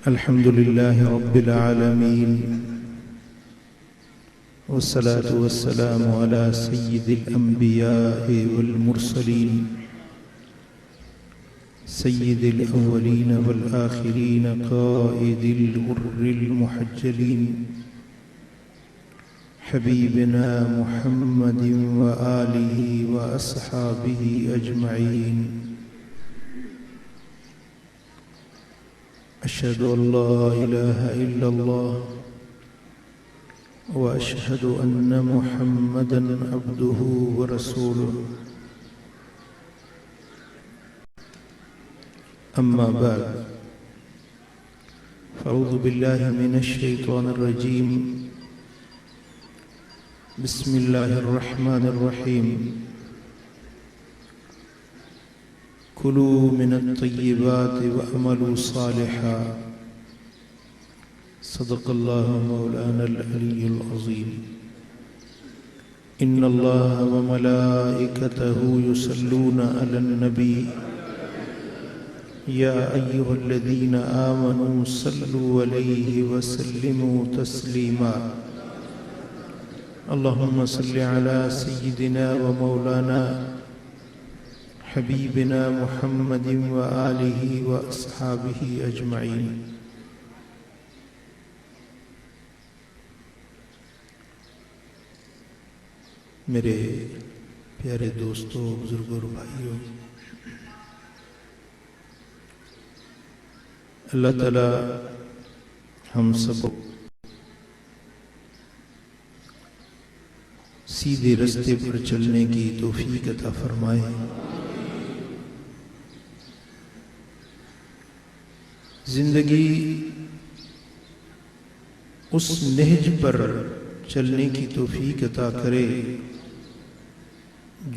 الحمد لله رب العالمين، والصلاة والسلام على سيد الأنبياء والمرسلين، سيد الأولين والآخرين، قائد الغر المحجلين، حبيبنا محمد وآله وأصحابه أجمعين. أشهد أن لا إله إلا الله وأشهد أن محمدًا عبده ورسوله. أما بعد، فأعوذ بالله من الشيطان الرجيم. بسم الله الرحمن الرحيم. كلوا من الطيبات وأعملوا صالحا. صدق الله مولانا العلي العظيم. إن الله وملائكته يصلون على النبي يا أيها الذين آمنوا صلوا عليه وسلموا تسليما. اللهم صل على سيدنا ومولانا حبیبنا محمد وآلہ واصحابہ اجمعین. میرے پیارے دوستوں، بزرگوں اور بھائیوں، اللہ تعالی ہم سب سیدھے رستے پر چلنے کی توفیق عطا فرمائے. زندگی اس نہج پر چلنے کی توفیق عطا کرے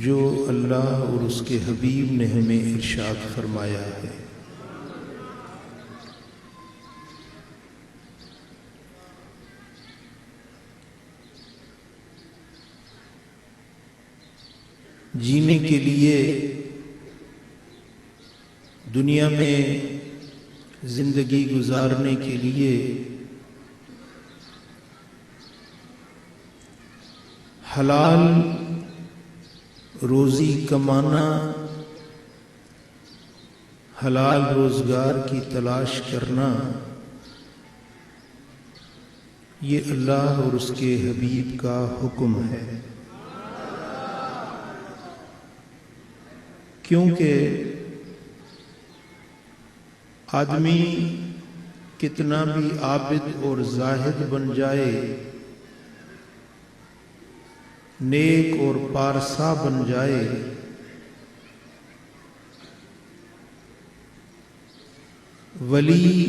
جو اللہ اور اس کے حبیب نے ہمیں ارشاد فرمایا ہے. جینے کے لیے دنیا میں زندگی گزارنے کے لیے حلال روزی کمانا، حلال روزگار کی تلاش کرنا، یہ اللہ اور اس کے حبیب کا حکم ہے. کیونکہ آدمی کتنا بھی عابد اور زاہد بن جائے، نیک اور پارسا بن جائے، ولی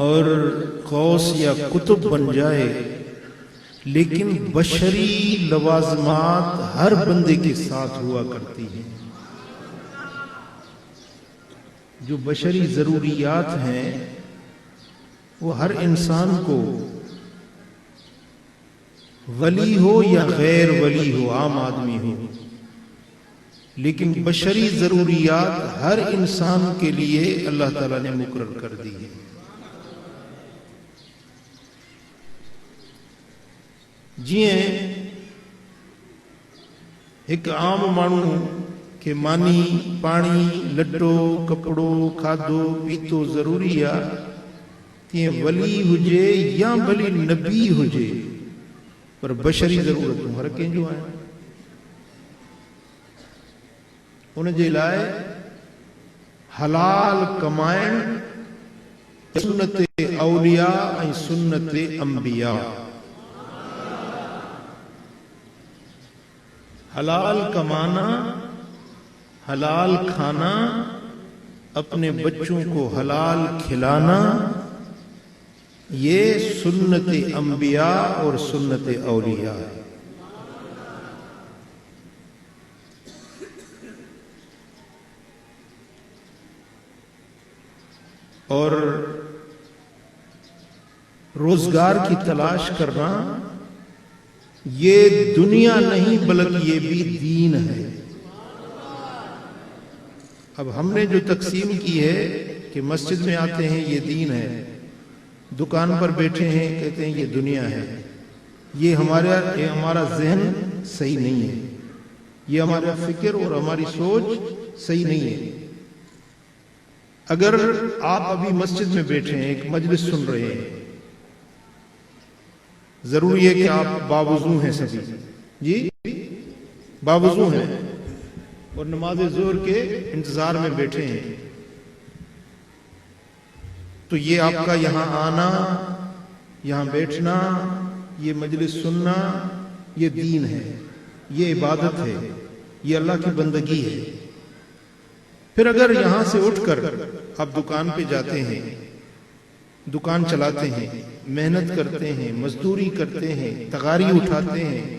اور غوث یا قطب بن جائے، لیکن بشری لوازمات ہر بندے کے ساتھ ہوا کرتی ہیں. جو بشری ضروریات ہیں وہ ہر انسان کو، ولی ہو یا غیر ولی ہو، عام آدمی ہو، لیکن بشری ضروریات ہر انسان کے لیے اللہ تعالیٰ نے مقرر کر دی ہے. جیئں ایک عام مانو کہ مانی، پانی، لٹو، کپڑو، کھادو پیتو ضروری ہے، تیئں ولی ہوجے یا بھلی نبی ہوجے، پر بشری ضرورت ہر کہیں جو آئے. انہیں جے لائے حلال کمائن سنت اولیاء اور سنت انبیاء. حلال کمانا، حلال کھانا، اپنے بچوں کو حلال کھلانا، یہ سنت انبیاء اور سنت اولیاء ہے. اور روزگار کی تلاش کرنا یہ دنیا نہیں بلکہ یہ بھی دین ہے. اب ہم نے جو تقسیم کی ہے کہ مسجد میں آتے ہیں یہ دین ہے، دکان پر بیٹھے ہیں کہتے ہیں یہ دنیا ہے، یہ ہمارا ذہن صحیح نہیں ہے، یہ ہمارا فکر اور ہماری سوچ صحیح نہیں ہے۔ اگر آپ ابھی مسجد میں بیٹھے ہیں، ایک مجلس سن رہے ہیں، ضروری ہے کہ آپ باوضو ہیں، سبھی جی باوضو ہیں اور نماز ظہر کے انتظار میں بیٹھے ہیں، تو یہ آپ کا یہاں آنا، یہاں بیٹھنا، یہ مجلس سننا، یہ دین ہے، یہ عبادت ہے، یہ اللہ کی بندگی ہے۔ پھر اگر یہاں سے اٹھ کر آپ دکان پہ جاتے ہیں، دکان چلاتے ہیں، محنت کرتے ہیں، مزدوری کرتے ہیں، تغاری اٹھاتے ہیں،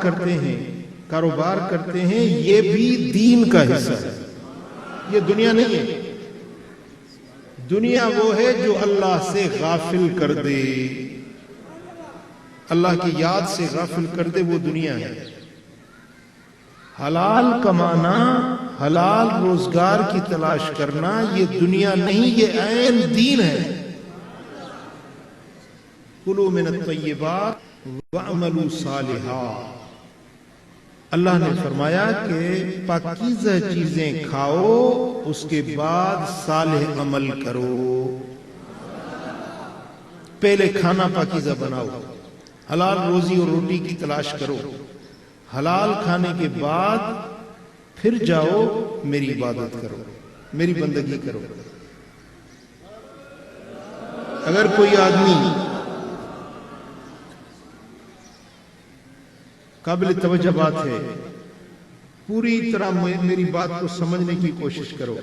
کرتے ہیں، کاروبار کرتے ہیں، یہ بھی دین کا حصہ ہے، یہ دنیا نہیں ہے۔ دنیا وہ ہے جو اللہ سے غافل کر دے، اللہ کی یاد سے غافل کر دے، وہ دنیا ہے۔ حلال کمانا، حلال روزگار کی تلاش کرنا، یہ دنیا نہیں، یہ عین دین ہے۔ کلوا من الطیبات وَاعْمَلُوا صَالِحًا، اللہ نے فرمایا کہ پاکیزہ چیزیں کھاؤ، اس کے بعد صالح عمل کرو۔ پہلے کھانا پاکیزہ بناؤ، حلال روزی اور روٹی کی تلاش کرو، حلال کھانے کے بعد پھر جاؤ میری عبادت کرو، میری بندگی کرو۔ اگر کوئی آدمی قابل توجہ بات ہے، پوری طرح میری بات کو سمجھنے کی کوشش کرو۔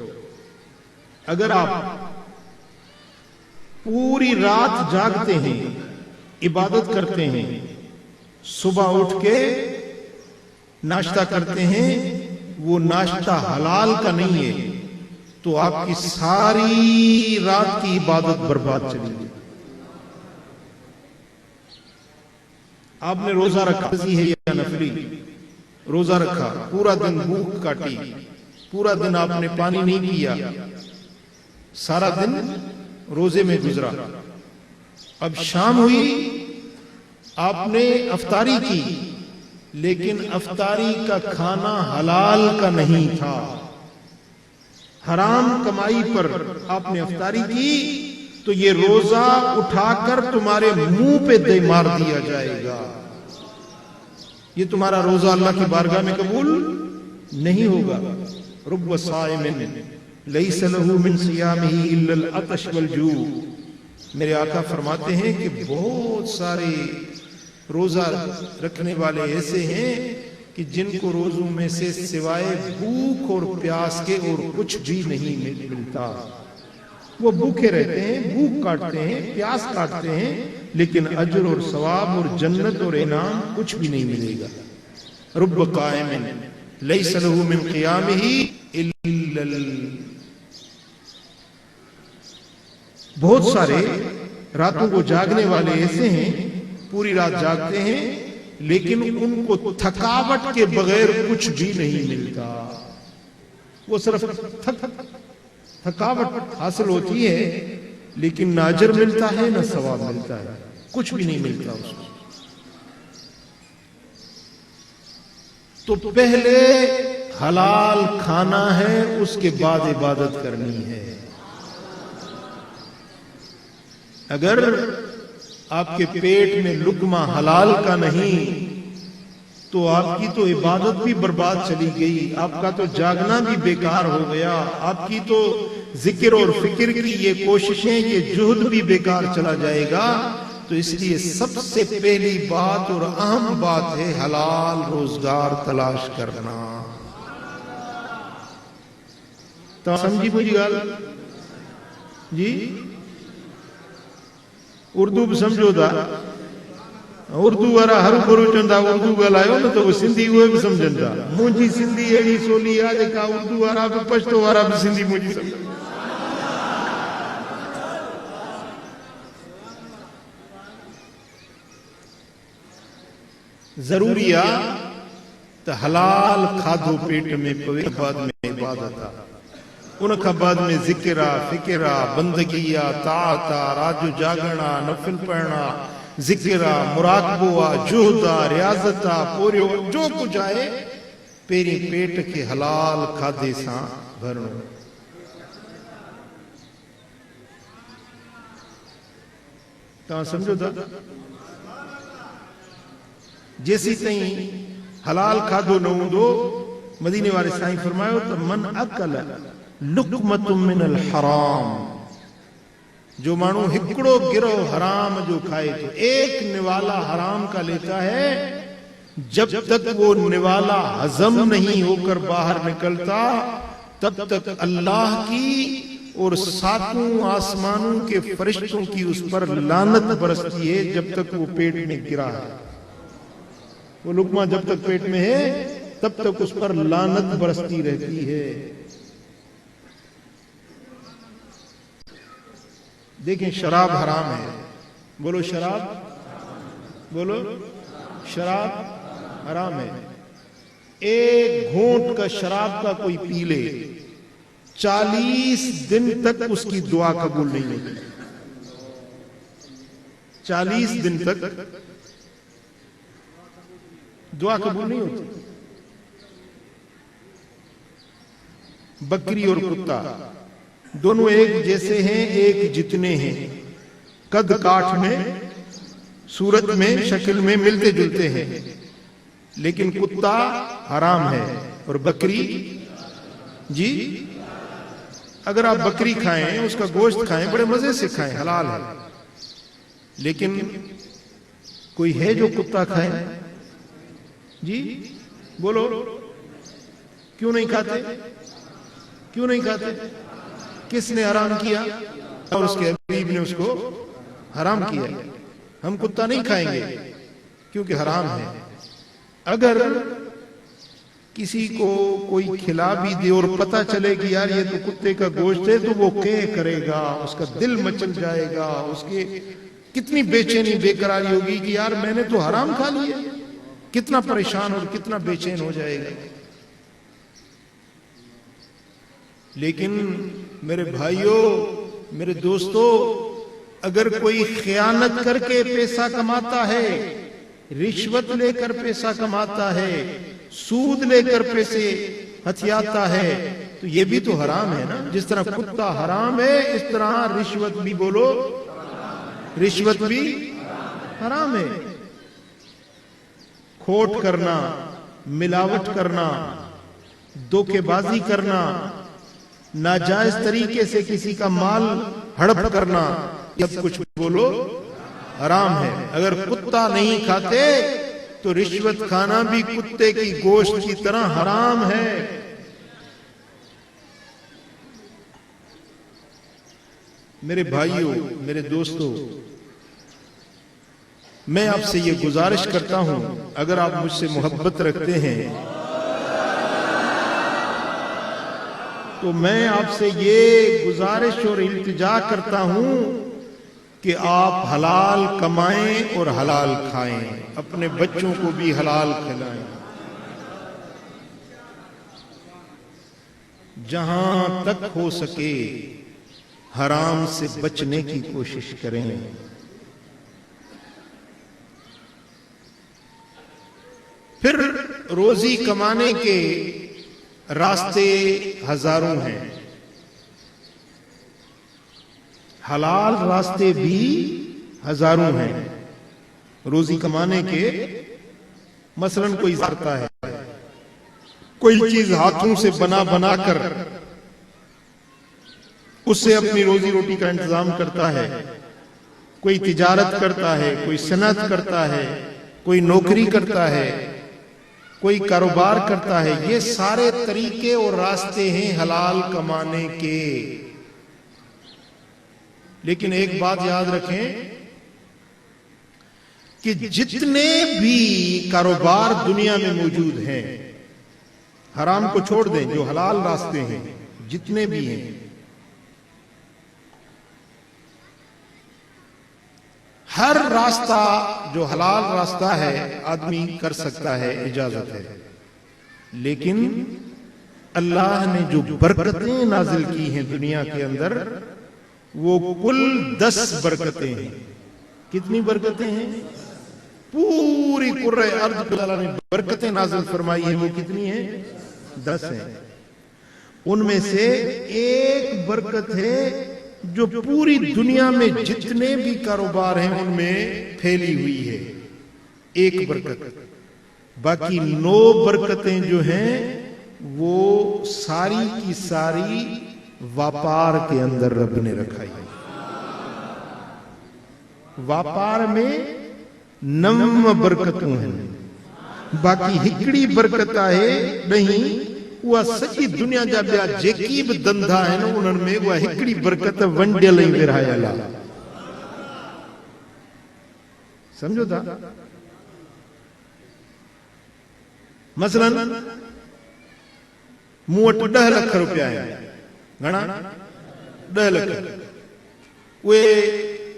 اگر آپ پوری رات جاگتے ہیں، عبادت کرتے ہیں، صبح اٹھ کے ناشتہ کرتے ہیں، وہ ناشتہ حلال کا نہیں ہے، تو آپ کی ساری رات کی عبادت برباد چلی گئی۔ آپ نے روزہ رکھا ہے یا نفلی، روزہ رکھا، پورا دن بھوک کاٹی، پورا دن آپ نے پانی نہیں پیا، سارا دن روزے میں گزرا، اب شام ہوئی، آپ نے افطاری کی، لیکن افطاری کا کھانا حلال کا نہیں تھا، حرام کمائی پر آپ نے افطاری کی، تو یہ روزہ اٹھا کر تمہارے منہ پہ دے مار دیا جائے گا، یہ تمہارا روزہ اللہ کی بارگاہ میں قبول نہیں ہوگا۔ رب صائم لیس لہ من صیامہ الا العطش والجوع، میرے آقا فرماتے ہیں کہ بہت سارے روزہ رکھنے والے ایسے ہیں کہ جن کو روزوں میں سے سوائے بھوک اور پیاس کے اور کچھ بھی نہیں ملتا، وہ بھوکے رہتے ہیں، بھوک کاٹتے ہیں، پیاس کاٹتے ہیں، لیکن اجر اور ثواب اور جنت اور انعام کچھ بھی نہیں ملے گا۔ رب قائم لیس لہ من قیامہ الا بہت سارے راتوں کو جاگنے والے ایسے ہیں، پوری رات جاگتے ہیں، لیکن ان کو تھکاوٹ کے بغیر کچھ بھی نہیں ملتا، وہ صرف تھکاوٹ حاصل ہوتی ہے، لیکن نہ اجر ملتا ہے نہ ثواب ملتا ہے، کچھ بھی نہیں ملتا اس کو۔ تو پہلے حلال کھانا ہے، اس کے بعد عبادت کرنی ہے۔ اگر آپ کے پیٹ میں لقمہ حلال کا نہیں تو آپ کی تو عبادت بھی برباد چلی گئی، آپ کا تو جاگنا بھی بیکار ہو گیا، آپ کی تو ذکر اور فکر کی یہ کوششیں، یہ جہد بھی بیکار چلا جائے گا۔ تو اس لیے سب سے پہلی بات اور اہم بات ہے حلال روزگار تلاش کرنا۔ تو سمجھی مجھے گال جی؟ اردو بھی سمجھو دا، اردو وارا ہر برو چندا اردو گالایو نہ تو وہ سندھی ہوئے بھی سمجھندا، مجھے سندھی ایڑی سولی آ جکا اردو وارا بھی پشتو وارا بھی سندھی مجھے سمجھندا۔ ضروری ہے تو حلال کھادو پیٹ میں پوے بعد میں عبادت ان کا بعد میں ذکر فکر بندگی طاعت راجو جاگنا نفل پڑھنا ذکر مراقبہ جہد ریاضت پوریو جو کچھ آئے پیری پیٹ کے حلال کھادے ساں بھرنو تاں سمجھو دا جیسی تئیں حلال کھادو نہ ہوں دو مدینے والے سائیں فرمائے تو من اکل لقمت من الحرام جو مانو ہکڑو گرو حرام جو کھائے تو ایک نوالا حرام کا لیتا ہے جب تک وہ نوالا ہضم نہیں ہو کر باہر نکلتا تب تک اللہ کی اور ساتوں آسمانوں کے فرشتوں کی اس پر لعنت برستی ہے جب تک وہ پیٹ میں گرا ہے وہ لقمہ جب تک پیٹ میں ہے تب تک اس پر لعنت برستی رہتی ہے دیکھیں شراب حرام ہے بولو شراب بولو شراب حرام ہے ایک گھونٹ کا شراب کا کوئی پی لے 40 دن تک اس کی دعا قبول نہیں ہوتی 40 دن تک دعا قبول نہیں ہوتی بکری اور کتا دونوں ایک جیسے ہیں ایک جتنے ہیں قد کاٹھ میں صورت میں شکل میں ملتے جلتے ہیں لیکن کتا حرام ہے اور بکری جی اگر آپ بکری کھائیں اس کا گوشت کھائیں بڑے مزے سے کھائیں حلال ہے لیکن کوئی ہے جو کتا کھائے جی بولو کیوں نہیں کھاتے کیوں نہیں کھاتے کس نے حرام کیا اور اس کے حبیب نے اس کو حرام کیا ہم کتا نہیں کھائیں گے کیونکہ حرام ہے اگر کسی کو کوئی کھلا بھی دے اور پتہ چلے کہ یار یہ تو کتے کا گوشت ہے تو وہ کرے گا اس کا دل مچل جائے گا اس کے کتنی بے چینی بے قراری ہوگی کہ یار میں نے تو حرام کھا لیا کتنا پریشان اور کتنا بے چین ہو جائے گا لیکن میرے بھائیوں میرے دوستوں اگر کوئی خیانت کر کے پیسہ کماتا ہے رشوت لے کر پیسہ کماتا ہے سود لے کر پیسے ہتھیاتا ہے تو یہ بھی تو حرام ہے نا جس طرح کتا حرام ہے اس طرح رشوت بھی بولو رشوت بھی حرام ہے کھوٹ کرنا ملاوٹ کرنا دھوکے بازی کرنا ناجائز طریقے سے کسی کا مال ہڑپ کرنا سب کچھ بولو حرام ہے اگر کتا نہیں کھاتے تو رشوت کھانا بھی کتے کی گوشت کی طرح حرام ہے میرے بھائیوں میرے دوستوں میں آپ سے یہ گزارش کرتا ہوں اگر آپ مجھ سے محبت رکھتے ہیں تو میں آپ سے یہ گزارش اور التجا کرتا ہوں کہ آپ حلال کمائیں اور حلال کھائیں اپنے بچوں کو بھی حلال کھلائیں جہاں تک ہو سکے حرام سے بچنے کی کوشش کریں پھر روزی کمانے کے راستے ہزاروں ہیں حلال راستے بھی ہزاروں ہیں روزی کمانے کے مثلاً کوئی کرتا ہے کوئی چیز ہاتھوں سے بنا کر اس سے اپنی روزی روٹی کا انتظام کرتا ہے کوئی تجارت کرتا ہے کوئی صنعت کرتا ہے کوئی نوکری کرتا ہے کوئی کاروبار کرتا ہے یہ سارے طریقے اور راستے ہیں حلال کمانے کے لیکن ایک بات یاد رکھیں کہ جتنے بھی کاروبار دنیا میں موجود ہیں حرام کو چھوڑ دیں جو حلال راستے ہیں جتنے بھی ہیں ہر راستہ جو حلال راستہ ہے آدمی کر سکتا ہے اجازت ہے لیکن اللہ نے جو برکتیں نازل کی ہیں دنیا کے اندر وہ کل 10 برکتیں ہیں. کتنی برکتیں ہیں؟ پوری کرۂ ارض پر اللہ نے برکتیں نازل فرمائی ہیں. وہ کتنی ہیں؟ 10 ہیں. ان میں سے ایک برکت ہے جو پوری دنیا میں جتنے بھی کاروبار ہیں ان میں پھیلی ہوئی ہے. ایک برکت. باقی 9 برکتیں جو ہیں وہ ساری کی ساری واپار کے اندر رب نے رکھائی. واپار میں 9 برکتوں ہیں. باقی ہکڑی برکت ہے نہیں. وہ سچی دنیا جا بیا جیکی بھی دندھا ہے نا انہوں میں وہ ہکڑی برکت ونڈیل ہی ورہایا اللہ. سمجھو تھا؟ مثلا موٹ 10 لکھ روپیہ ہے. گھنا 10 لکھ. وہ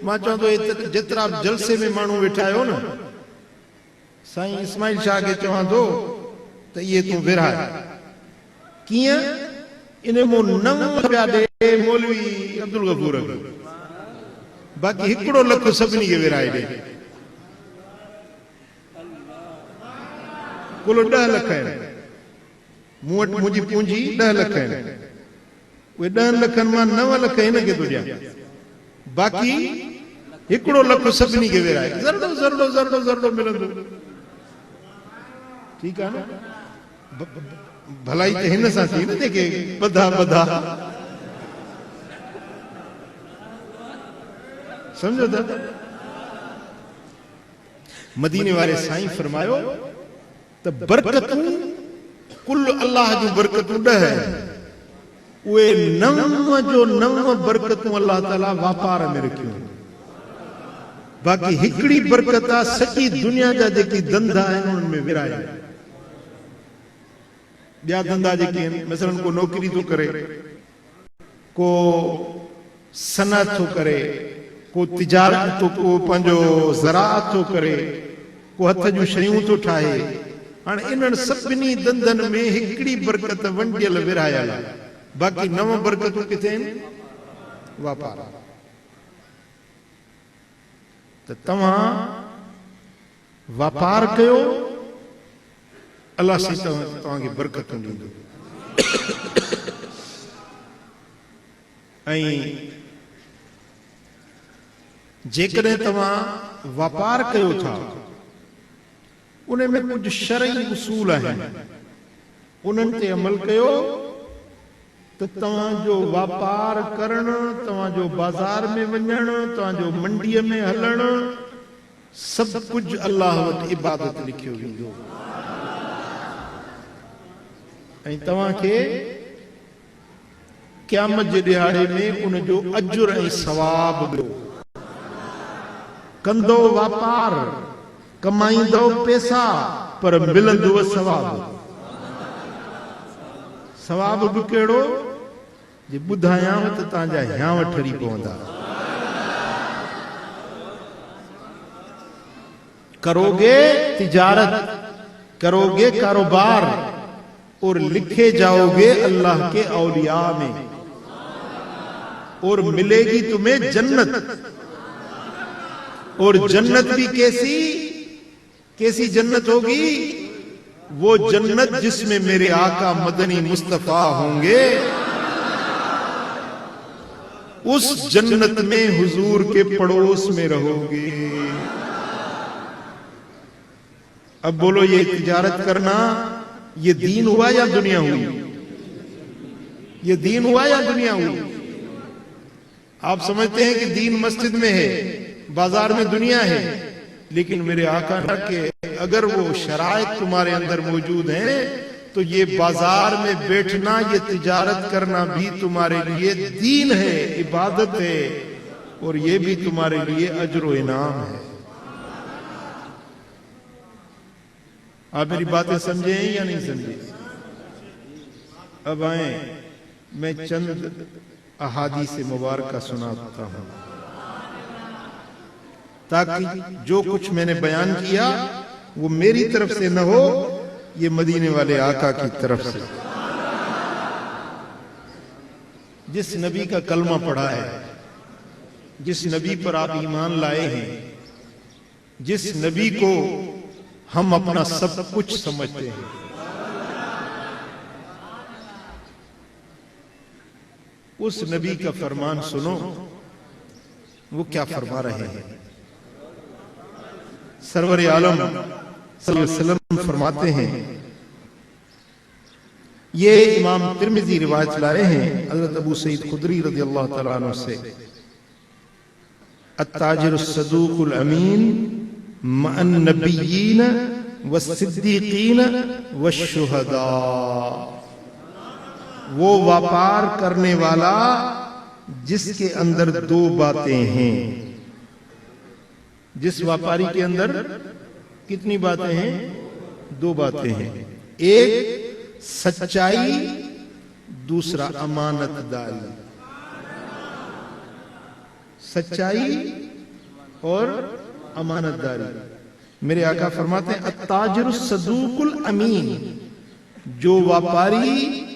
ماں چاہوں تو جترا جلسے میں مانو بٹھائے ہو نا سائیں اسماعیل شاہ کے چوہاں دو تو یہ تو ورہا ہے کیاں انہیں مو 9 پیا دے مولوی عبدالغفور. باقی ہکڑو لکھ سبنی کے ورہائے دے. کلو 10 لکھ ہے. موٹ مجھے پونجی 10 لکھ ہے. وہ 10 لکھن ماں 9 لکھ ہے نا کے تو جا. باقی ہکڑو لکھ سبنی کے ورہائے. زردو زردو زردو زردو ملندو. ٹھیک ہے نا؟ بھلائی تے ہن سا تھی نا دیکھے بدھا بدھا. سمجھو تھا؟ مدینے والے سائیں فرمایو تو برکتوں کل اللہ جو برکتوں 10 ہے وہ 9 برکتوں اللہ تعالیٰ واپار میں رکھیوں. باقی ہکڑی برکتہ سچی دنیا جا جے کی دندھا ہے ان میں ورائے. بیا دندھا جے کی مثلا کو نوکری تو کرے, کو صنعت تو کرے, کو تجارت تو کو پنجو زراعت تو کرے, کو ہتھ جو شیوں تو ٹھائے. ہن انہن سبنی دندن میں ہکڑی برکت ونڈیل ورہایا. باقی 9 برکتوں کتنے ہیں؟ واپار. تو تمہاں واپار کیو اللہ سے تمہاں کی برکتوں دیندو. جے کرے تمہاں واپار کیو تھا انہیں میں کچھ شرعی اصول ہیں انہوں تے عمل کیو تو تمہاں جو واپار کرن, تمہاں جو بازار میں ونجن, تمہاں جو منڈی میں ہلن, سب کچھ اللہ وٹ عبادت لکھیو ویندو. تمہاں کے قیامت جے ڈیاڑے میں ان جو اجر ای ثواب دو. کندو واپار کمائیں دو پیسہ پر ملندو ثواب. ثواب بھی کیڑو جی بدھایاں تو تانجا یہاں وٹھڑی پوندا. کرو گے تجارت, کرو گے کاروبار اور لکھے جاؤ گے اللہ کے اولیاء میں اور ملے گی تمہیں جنت. اور جنت بھی کیسی جنت ہوگی؟ وہ جنت جس میں میرے آقا مدنی مصطفیٰ ہوں گے. اس جنت میں حضور کے پڑوس میں رہو گے. اب بولو یہ تجارت کرنا یہ دین ہوا یا دنیا ہوئی؟ یہ دین ہوا یا دنیا ہوئی؟ آپ سمجھتے ہیں کہ دین مسجد میں ہے, بازار میں دنیا ہے, لیکن میرے آقا نے کہ اگر وہ شرائط تمہارے اندر موجود ہیں تو یہ بازار میں بیٹھنا, یہ تجارت کرنا بھی تمہارے لیے دین ہے, عبادت ہے, اور یہ بھی تمہارے لیے اجر و انعام ہے. آپ میری باتیں سمجھیں یا نہیں سمجھیں؟ اب آئیں میں چند احادیث مبارکہ سناتا ہوں تاکہ جو کچھ میں نے بیان کیا وہ میری طرف سے نہ ہو یہ مدینے والے آقا کی طرف سے. جس نبی کا کلمہ پڑھا ہے، جس نبی پر آپ ایمان لائے ہیں، جس نبی کو ہم اپنا سب کچھ سمجھتے ہیں، اس نبی کا فرمان سنو. وہ کیا فرما رہے ہیں؟ سرور عالم صلی اللہ علیہ وسلم فرماتے ہیں، یہ امام ترمذی روایت لائے ہیں حضرت ابو سعید خدری رضی اللہ تعالیٰ عنہ سے، التاجر الصدوق الامین مع النبیین والصدیقین والشہداء. وہ واپار کرنے والا جس کے اندر دو باتیں ہیں. جس واپاری کے اندر کتنی باتیں ہیں؟ دو باتیں ہیں. ایک سچائی، دوسرا امانت داری. سچائی اور امانت داری. میرے آقا فرماتے ہیں التاجر الصدوق الامین، جو واپاری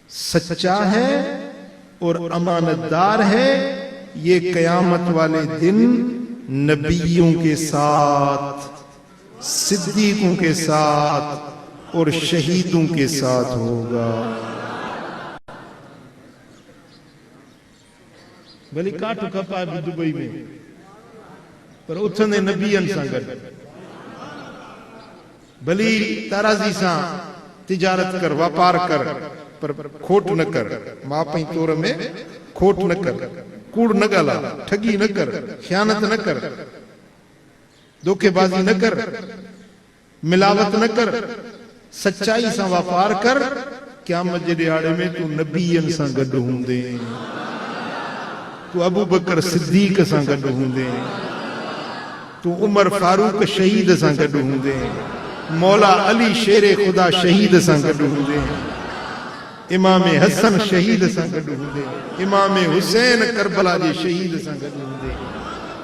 سچا ہے اور امانت دار ہے، یہ قیامت والے دن نبیوں کے ساتھ، صدیقوں کے ساتھ اور شہیدوں کے ساتھ ہوگا. بھلی کاٹو کپا بھی دبئی میں، پر اتنے نبی انسان کر. بھلی تارازی ساں تجارت کر، واپار کر، پر کھوٹ نہ کر. ماں پہیں طور میں کھوٹ نہ کر، کوڑ نہ گالا، ٹھگی نہ کر، خیانت نہ کر، دھوکے بازی نہ کر، ملاوت نہ کر، سچائی سا واپار کر. قیامت جے دیہاڑے میں تو نبی انسان گڈ ہوندے، تو ابو بکر صدیق سان گڈ ہوندے، تو عمر فاروق شہید سان گڈ ہوندے، مولا علی شیر خدا شہید سان گڈ ہوندے، امام حسن شہید سان گڈ ہوندے، امام حسین کربلا جے شہید سان گڈ ہوندے،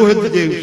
احد جے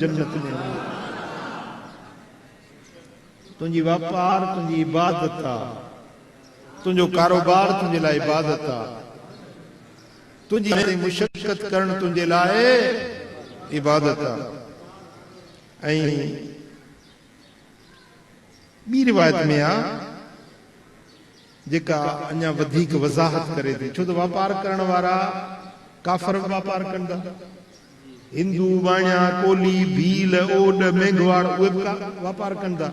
جنت میں. تنجی واپار تنجی عبادت آ، تنجو کاروبار تنجے لائے عبادت آ، تنجی مشقت کرن تنجے لائے عبادت آ. بی روایت میں آ جیکا انیا ودھیک وضاحت کرے دے. چھو تو واپار کرن وارا کافر واپار کندا، ہندو بانیا کولی بھیل اوڈ مینگواڑ اوے واپار کندا.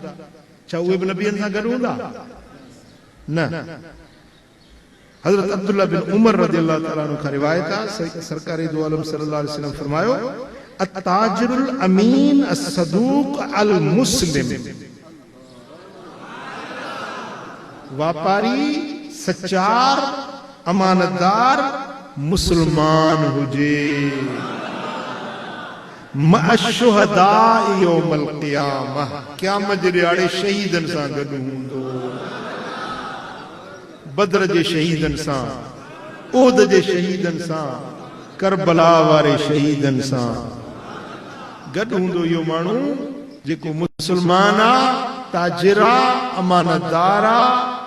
چھا اوے بھی نبی انسان گھر ہوندا؟ نہ. حضرت عبداللہ بن عمر رضی اللہ تعالیٰ عنہ کا روایت ہے، سرکار دو عالم صلی اللہ علیہ وسلم فرمایو التاجر الامین الصدوق المسلم. واپاری سچار امانتدار مسلمان ہوجے، مع الشہداء یوم القیامہ، قیامت دیہاڑے شہید انسان گڈ ہوندو. بدر جے شہید انسان، احد جے شہید انسان، کربلا وارے شہید انسان گڈ ہوندو. یو مانو جیکو مسلمانا، تاجرا، امانتدارا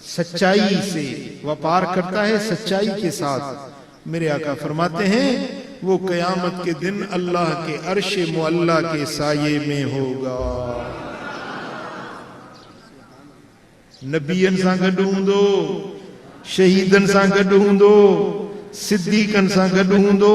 سچائی سے وپار کرتا ہے، سچائی کے ساتھ، میرے آقا فرماتے ہیں وہ قیامت کے دن اللہ کے عرش معلی کے سائے میں ہوگا. نبیین سان گڈ ہوندو، شہیدن سان گڈ ہوندو، صدیقن سان گڈ ہوندو،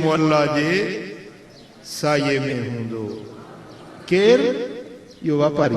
معلی جے سائے میں ہوندو. کیر؟ یہ واپاری.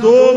2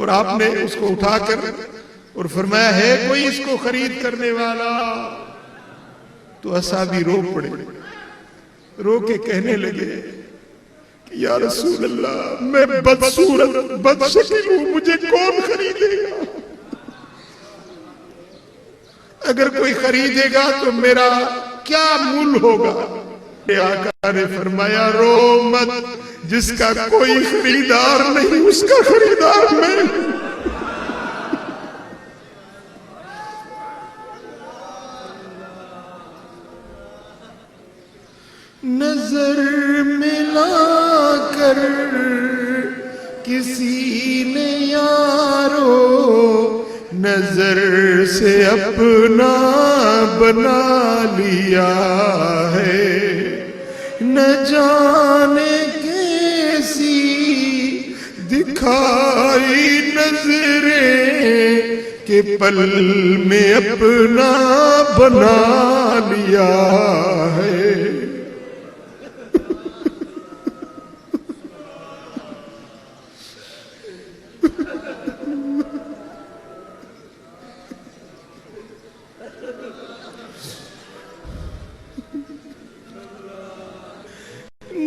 اور آپ نے اس کو اٹھا کر اور فرمایا ہے کوئی اس کو خرید کرنے والا؟ تو اصحابی رو پڑے، رو کے کہنے لگے کہ یا رسول اللہ میں بدصورت بدشکل ہوں، مجھے کون خریدے گا؟ اگر کوئی خریدے گا تو میرا کیا مول ہوگا؟ آقا نے فرمایا رو مت، جس کا کوئی خریدار نہیں اس کا خریدار میں۔ نظر ملا کر کسی نے یارو نظر سے اپنا بنا لیا ہے، نہ جانے کیسی دکھائی نظریں کہ پل میں اپنا بنا لیا ہے۔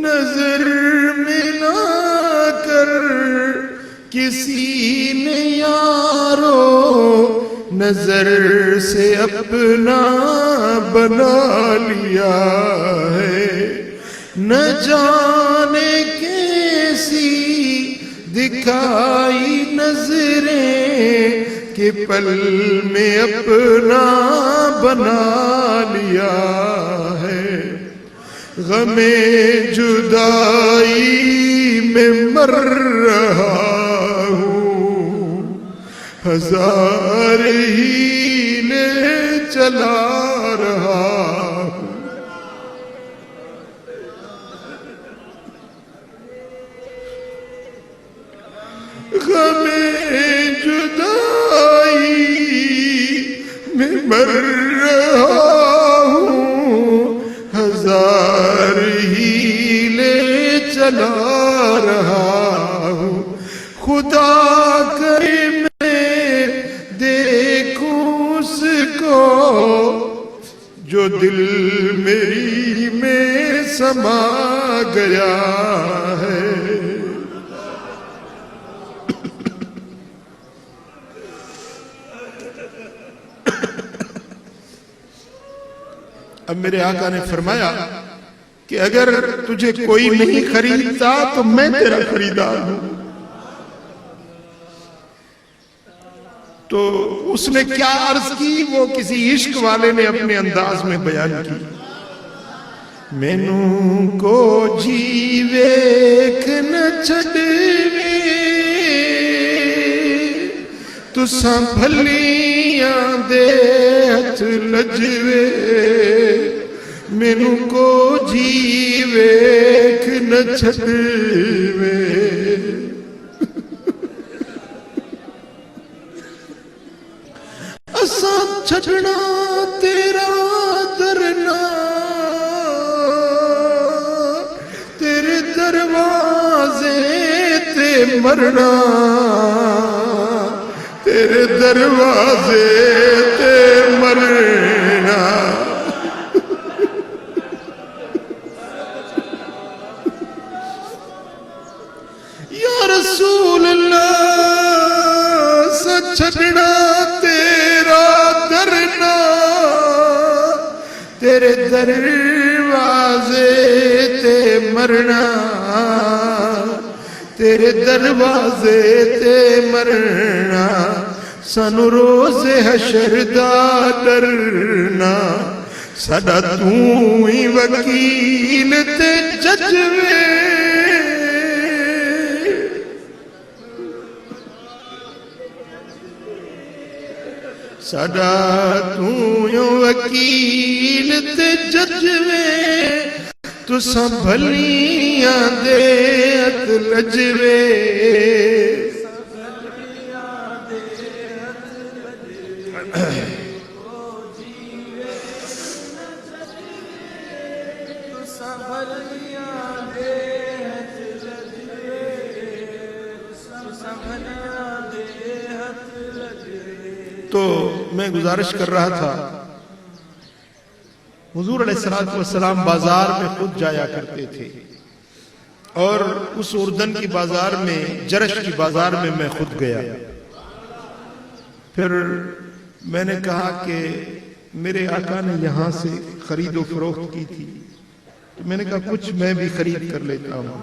نظر ملا کر کسی نے یارو نظر سے اپنا بنا لیا ہے، نہ جانے کیسی دکھائی نظریں کہ پل میں اپنا بنا لیا ہے۔ غم جدائی میں مر رہا ہوں، ہزار ہیلے چلا رہا ہوں۔ غم جدائی میں مر رہا ہوں، ہزار ہیلے چلا رہا ہوں۔ خدا کرے میں دیکھوں اس کو جو دل میری میں سما گیا ہے۔ اب میرے آقا نے فرمایا کہ اگر تجھے کوئی نہیں خریدتا تو میں تیرا خریدار ہوں۔ تو اس نے کیا عرض کی؟ وہ کسی عشق والے نے اپنے انداز میں بیان کی، مینوں کو جی ویکھ نہ چھڈوے تساں بھلیاں دے ہتھ لجوے، مینوں کو جی ویکھ نہ چھڈوے۔ اساں چھڈنا تیرا درنا، تیرے دروازے تے مرنا، تیرے دروازے تے مرنا۔ یا رسول اللہ چھڈنا تیرا درنا، تیرے دروازے تے مرنا، تیرے دروازے تے مرنا۔ سانو روز حشر دا ڈرنا، ساڈا توں ہی وکیل تے جج وے۔ ساڈا توں وکیل تے جج وے، تساں بھلیاں دے ہتھ لجوے۔ تو میں گزارش کر رہا تھا، حضور علیہ الصلوۃ والسلام بازار میں خود جایا کرتے تھے، اور اس اردن کی بازار میں، جرش کی بازار میں میں خود گیا۔ پھر میں نے کہا کہ میرے آقا نے یہاں سے خرید و فروخت کی تھی، تو میں نے کہا کچھ میں بھی خرید کر لیتا ہوں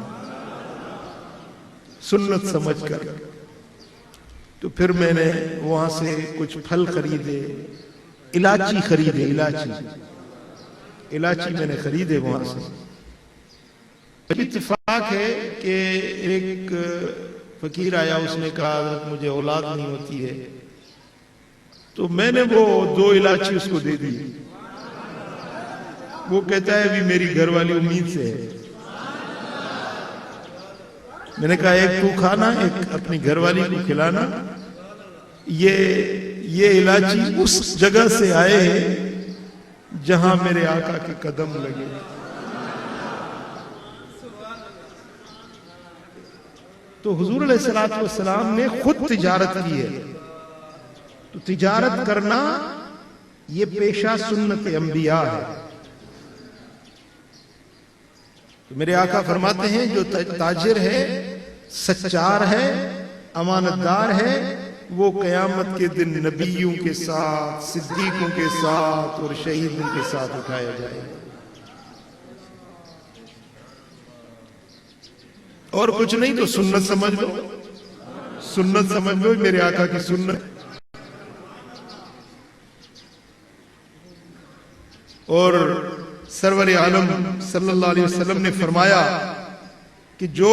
سنت سمجھ کر۔ تو پھر میں نے وہاں سے کچھ پھل خریدے، الائچی خریدے، الائچی میں نے خریدے وہاں سے۔ اتفاق ہے کہ ایک فقیر آیا، اس نے کہا حضرت مجھے اولاد نہیں ہوتی ہے، تو میں نے وہ 2 الائچی اس کو دے دی۔ وہ کہتا ہے ابھی میری گھر والی امید سے ہے۔ میں نے کہا ایک تو کھانا، ایک اپنی گھر والی کو کھلانا۔ یہ الائچی اس جگہ سے آئے ہیں جہاں میرے آقا کے قدم لگے۔ تو حضور علیہ الصلوۃ والسلام نے خود تجارت کی ہے، تو تجارت کرنا یہ پیشہ سنت انبیاء ہے۔ تو میرے آقا فرماتے ہیں جو تاجر ہے، سچار ہے، امانت دار ہے، وہ قیامت کے دن نبیوں کے ساتھ، صدیقوں کے ساتھ اور شہیدوں کے ساتھ اٹھایا جائے گا۔ اور کچھ نہیں تو سنت سمجھ لو، سنت سمجھ لو، میرے آقا کی سنت۔ اور سرور عالم صلی اللہ علیہ وسلم نے فرمایا کہ جو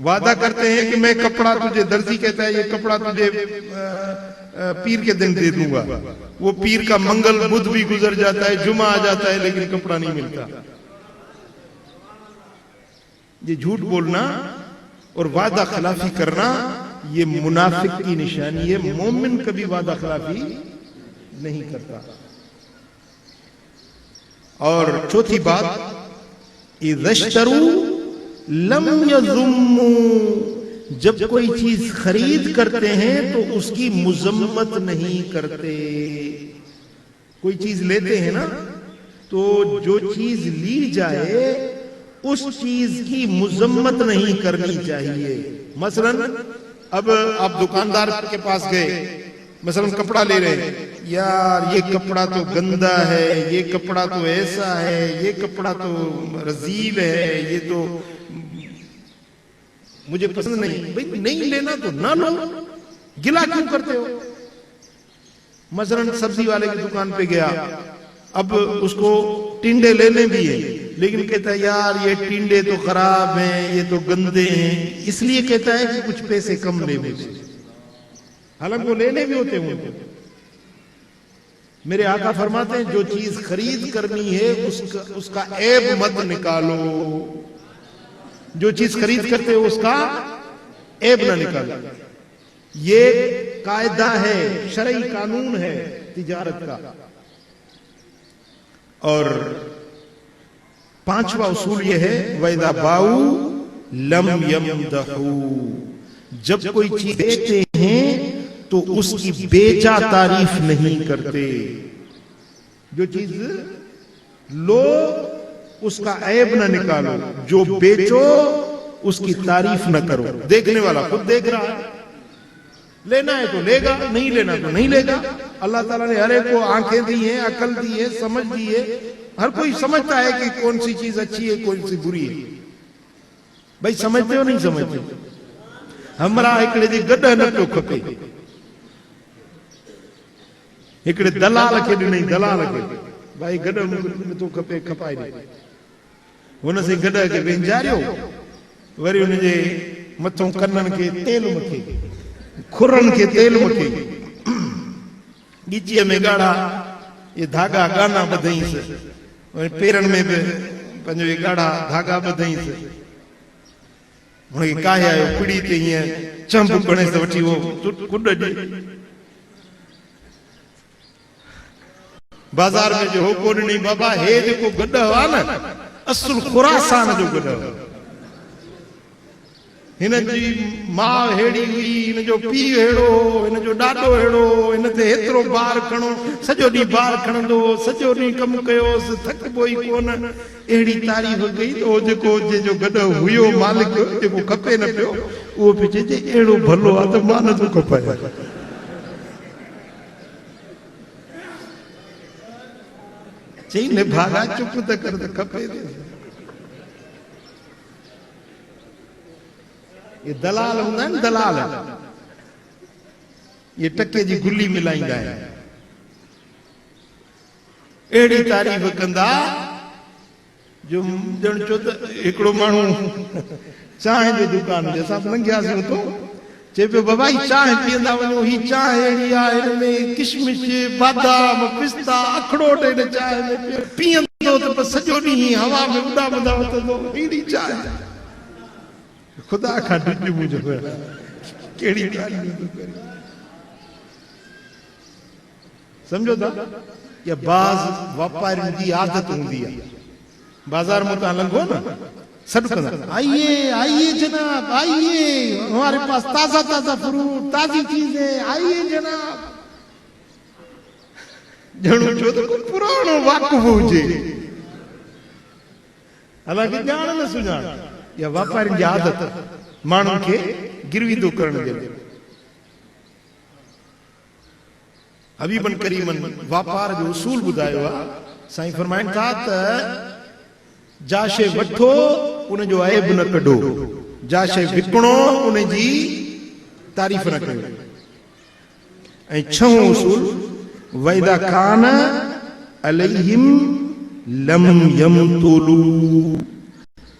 وعدہ کرتے ہیں کہ میں کپڑا تجھے، درزی کہتا ہے یہ کپڑا تجھے پیر کے دن دے دوں گا، وہ پیر کا منگل بدھ بھی گزر جاتا ہے، جمعہ آ جاتا ہے، لیکن کپڑا نہیں ملتا. یہ جھوٹ بولنا اور وعدہ خلافی کرنا یہ منافق کی نشانی ہے. مومن کبھی وعدہ خلافی نہیں کرتا. اور چوتھی بات، اِذَا اشْتَرُوا لَمْ يَذُمُّوا، جب کوئی چیز خرید کرتے ہیں تو اس کی مذمت نہیں کرتے. کوئی چیز لیتے ہیں نا تو جو چیز لی جائے اس چیز کی مذمت نہیں کرنی چاہیے. مثلا اب آپ دکاندار کے پاس گئے، مثلا کپڑا لے رہے ہیں، یار یہ کپڑا تو گندا ہے، یہ کپڑا تو ایسا ہے، یہ کپڑا تو رذیل ہے، یہ تو مجھے پسند نہیں. بھئی نہیں لینا تو نہ لو، گلا کیوں کرتے ہو؟ مثلا سبزی والے کی دکان پہ گیا، اب اس کو ٹنڈے لینے بھی ہیں، لیکن کہتا ہے یار یہ ٹنڈے تو خراب ہیں، یہ تو گندے ہیں، اس لیے کہتا ہے کہ کچھ پیسے کم لے مجھے، حالانکہ وہ لینے بھی ہوتے ہیں. میرے آقا فرماتے ہیں جو چیز خرید کرنی ہے اس کا عیب مت نکالو. جو چیز خرید کرتے ہو اس کا عیب نہ نکالو. یہ قاعدہ ہے، شرعی قانون ہے تجارت کا. اور پانچواں اصول یہ ہے، وَإِذَا بَاعُوا لَمْ يَمْدَحُوا، جب کوئی چیز بیچتے ہیں تو اس کی بیچا تعریف نہیں کرتے. جو چیز لو اس کا عیب نہ نکالو، جو بیچو اس کی تعریف نہ کرو. دیکھنے والا خود دیکھ رہا ہے، لینا ہے تو لے گا، نہیں لینا تو نہیں لے گا. اللہ تعالیٰ نے ہر ایک کو آنکھیں دی ہیں، عقل دی ہے، سمجھ دی ہے. ہر کوئی سمجھتا ہے کہ کون سی چیز اچھی ہے، کون سی بری ہے. بھائی سمجھتے ہو نہیں سمجھتے؟ ہمارا ایکڑے جی گڈا نہ کیوں کھپے، ایکڑے دلال کے نہیں، دلال کے بھائی گڈا میں تو کھپے کھپائے نہیں. ان سے گڈا کے بین جا رہے ہو، وری ان جے متھوں کنن کے تیل مکھے، کھرن کے تیل مکھے، گیچیے میں گاڑا یہ دھاگا گانا بدھائیں سے، پیرن میں بھی پنجو یہ گاڑا دھاگا بدھائیں سے. انہیں کہا ہے پڑی تے ہیں چمپ بنے سے وٹھی وہ کڈ جی. بازار میں جو ہو کون نہیں بابا ہے جو کو گڈا ہوا نا اصل خراسان جو گڈا ہوا. ہن جی ماں ہیڑی ہوئی، ہن جو پی ہیڑو، ہن جو ڈاڈو ہیڑو، ہن تے ایترو بار کھنو، سجو ڈی بار کھنندو، سجو ڈی کم کیو، تھک پوئی کون. اہڑی تعریف گئی تو جکو جو گڈو ہویو مالک جکو کھپے نہ پیو وہ پچے جے اہڑو بھلو آ تو مان تو کھپائے. چئی نے بھاگا چپ تے کر تے کھپے دے. یہ دلال ہوں گا نا، دلال یہ ٹکے جی گلی ملائیں گا ہے. ایڑی تعریف کندا جو جن چوت ایکڑو مانو چاہیں جو دکان دے ساتھ لنگیا سے تو چے پہ بابا ہی چاہیں پیندہ ونو، ہی چاہیں ایڑی آئے میں کشمش بادام پستا اکھڑو ڈے چاہیں میں پیندو تو پس سجو نہیں ہوا میں اڑا بدا ہوتا تو ایڑی چاہیں. خدا کا ڈٹی مجھے ہویا کیڑی تعریف کری. سمجھو تھا یا بعض واپاری دی عادت ہوں دیا بازار متعلق ہو نا سب کنا آئیے آئیے جناب آئیے، ہمارے پاس تازہ تازہ فروٹ، تازی چیزیں، آئیے جناب. جنو چھو تو پرانو واقف ہو جے حالانکہ جان نہ سجان. یا واپاری جی عادت مانوں کے گروی دو کرن دے. حبیبن کریمن واپار جو اصول بدائے ہوا سائیں فرمائن تھا جاشے وٹھو انہیں جو عیب نہ کڈو، جاشے وکڑو انہیں جی تعریف نہ کرو. اے چھوں اصول وَإِذَا كَانَ عَلَيْهِمْ لَمْ يَمْتُلُوا،